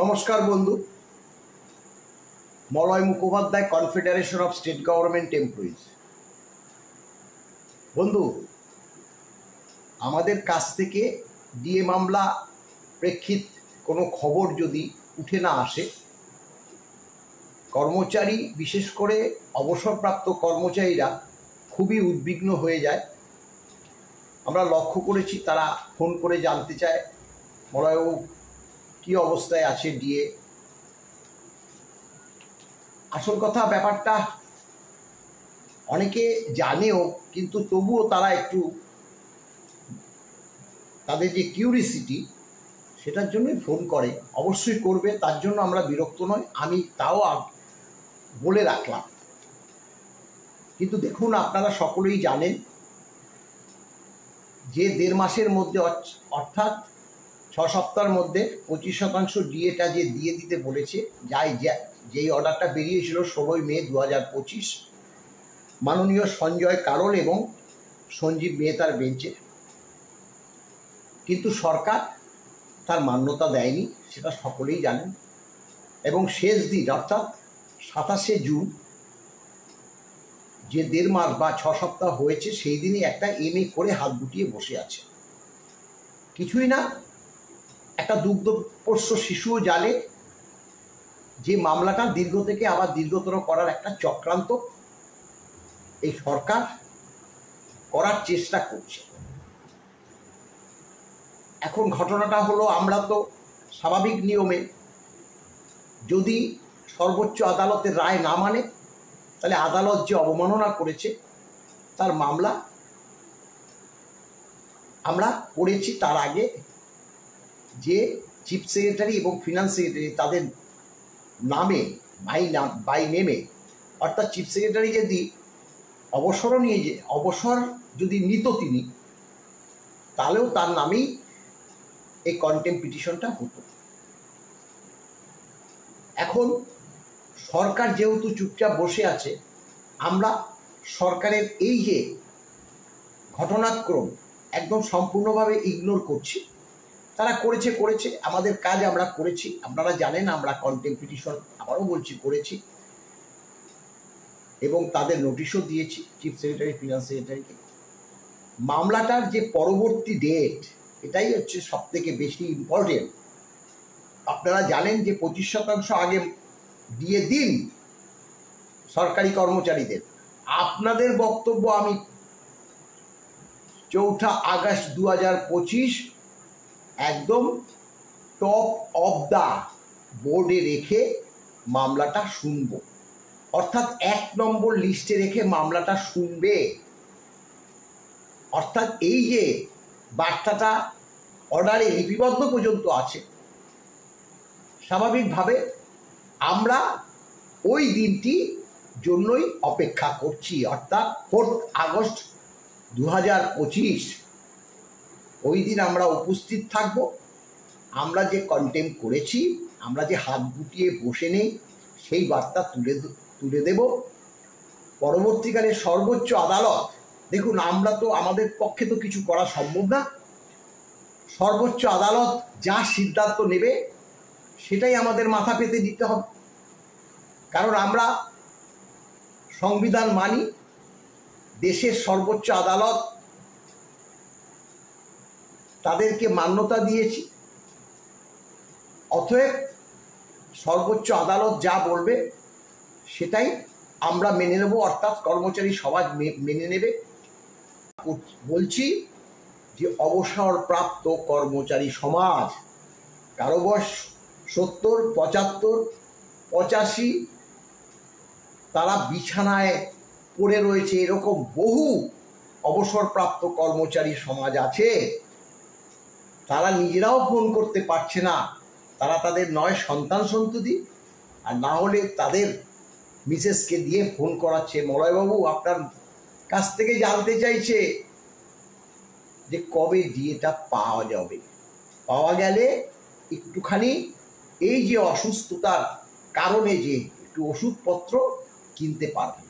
নমস্কার বন্ধু। Malay Mukhopadhyay, confederation of state government employees. বন্ধু, আমাদের কাছ থেকে ডিএ মামলা প্রেক্ষিত কোনো খবর যদি উঠে না আসে, কর্মচারী, বিশেষ করে অবসরপ্রাপ্ত কর্মচারীরা খুবই উদ্বিগ্ন হয়ে যায়। আমরা লক্ষ্য করেছি তারা ফোন করে জানতে চায় মলয়বাবু কী অবস্থায় আছে ডিএ। আসল কথা, ব্যাপারটা অনেকে জানেও, কিন্তু তবুও তারা একটু তাদের যে কিউরিসিটি, সেটার জন্যই ফোন করে। অবশ্যই করবে, তার জন্য আমরা বিরক্ত নই, আমি তাও বলে রাখলাম। কিন্তু দেখুন, আপনারা সকলেই জানেন যে 1.5 মাসের মধ্যে, অর্থাৎ 6 সপ্তাহের মধ্যে 25% ডিএটা যে দিয়ে দিতে বলেছে, যেই অর্ডারটা বেরিয়েছিল 16 মে 2025 মাননীয় সঞ্জয় কারোল এবং সঞ্জীব মেহতার বেঞ্চে, কিন্তু সরকার তার মান্যতা দেয়নি, সেটা সকলেই জানেন। এবং শেষ দিন অর্থাৎ 27শে জুন, যে 1.5 মাস বা 6 সপ্তাহ হয়েছে, সেই দিনই একটা এমএ করে হাত গুটিয়ে বসে আছে। কিছুই না, একটা দুগ্ধপোষ্য শিশুও জানে যে মামলাটা দীর্ঘ থেকে আবার দীর্ঘতর করার একটা চক্রান্ত এই সরকার করার চেষ্টা করছে। এখন ঘটনাটা হলো, আমরা তো স্বাভাবিক নিয়মে যদি সর্বোচ্চ আদালতের রায় না মানে, তাহলে আদালত যে অবমাননা করেছে তার মামলা আমরা করেছি। তার আগে যে চিফ সেক্রেটারি এবং ফিনান্স সেক্রেটারি, তাদের নামে বাই নেমে, অর্থাৎ চিফ সেক্রেটারি যদি অবসর যদি নিত তিনি, তাহলেও তার নামেই এই কন্টেম্প পিটিশনটা হতো। এখন সরকার যেহেতু চুপচাপ বসে আছে, আমরা সরকারের এই যে ঘটনাক্রম একদম সম্পূর্ণভাবে ইগনোর করছি। তারা করেছে, আমাদের কাজ আমরা করেছি। আপনারা জানেন আমরা কন্টেম্প পিটিশন, আবারও বলছি, করেছি এবং তাদের নোটিশও দিয়েছি চিফ সেক্রেটারি, ফিনান্স সেক্রেটারিকে। মামলাটার যে পরবর্তী ডেট, এটাই হচ্ছে সবথেকে বেশি ইম্পর্টেন্ট। আপনারা জানেন যে 25% আগে দিয়ে দিন সরকারি কর্মচারীদের। আপনাদের বক্তব্য আমি 4 আগস্ট 2025 একদম টপ অফ দ্য বোর্ডে রেখে মামলাটা শুনব, অর্থাৎ 1 নম্বর লিস্টে রেখে মামলাটা শুনবে। অর্থাৎ এই যে বার্তাটা অর্ডারে লিপিবদ্ধ পর্যন্ত আছে, স্বাভাবিকভাবে আমরা ওই দিনটি জন্যই অপেক্ষা করছি, অর্থাৎ 4 আগস্ট 2025। ওই দিন আমরা উপস্থিত থাকব। আমরা যে কন্টেম্প করেছি, আমরা যে হাত গুটিয়ে বসে নেই, সেই বার্তা তুলে দেব। পরবর্তীকালে সর্বোচ্চ আদালত, দেখুন, আমরা তো, আমাদের পক্ষে তো কিছু করা সম্ভব না। সর্বোচ্চ আদালত যা সিদ্ধান্ত নেবে সেটাই আমাদের মাথা পেতে দিতে হবে, কারণ আমরা সংবিধান মানি। দেশের সর্বোচ্চ আদালত তাদেরকে মান্যতা দিয়েছি। অতএব সর্বোচ্চ আদালত যা বলবে সেটাই আমরা মেনে নেব, অর্থাৎ কর্মচারী সমাজ মেনে নেবে। বলছি যে অবসরপ্রাপ্ত কর্মচারী সমাজ, কারো বয়স 70, 75, 85, তারা বিছানায় পড়ে রয়েছে, এরকম বহু অবসরপ্রাপ্ত কর্মচারী সমাজ আছে। তারা নিজেরাও ফোন করতে পারছে না। তারা তাদের নয় সন্তান সন্ততি, আর না হলে তাদের মিসেসকে দিয়ে ফোন করাচ্ছে, মলয়বাবু আপনার কাছ থেকে জানতে চাইছে যে কবে ডিএটা পাওয়া যাবে। পাওয়া গেলে একটুখানি এই যে অসুস্থতার কারণে যে একটু ওষুধপত্র কিনতে পারবে।